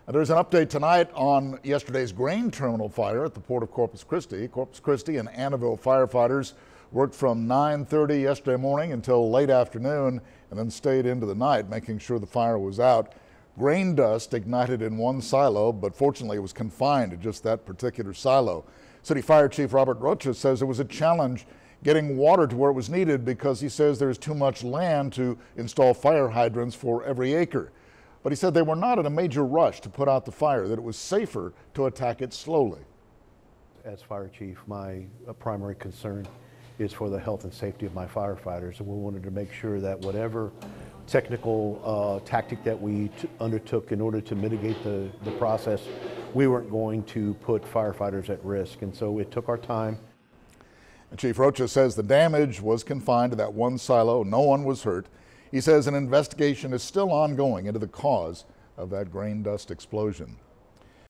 There's an update tonight on yesterday's grain terminal fire at the port of Corpus Christi. Corpus Christi and Annaville firefighters worked from 9:30 yesterday morning until late afternoon and then stayed into the night, making sure the fire was out. Grain dust ignited in one silo, but fortunately it was confined to just that particular silo. City Fire Chief Robert Rocha says it was a challenge getting water to where it was needed because he says there's too much land to install fire hydrants for every acre. But he said they were not in a major rush to put out the fire, that it was safer to attack it slowly. As fire chief, my primary concern is for the health and safety of my firefighters, and we wanted to make sure that whatever technical tactic that we undertook in order to mitigate the process, we weren't going to put firefighters at risk, and so it took our time. And Chief Rocha says the damage was confined to that one silo. No one was hurt. He says an investigation is still ongoing into the cause of that grain dust explosion.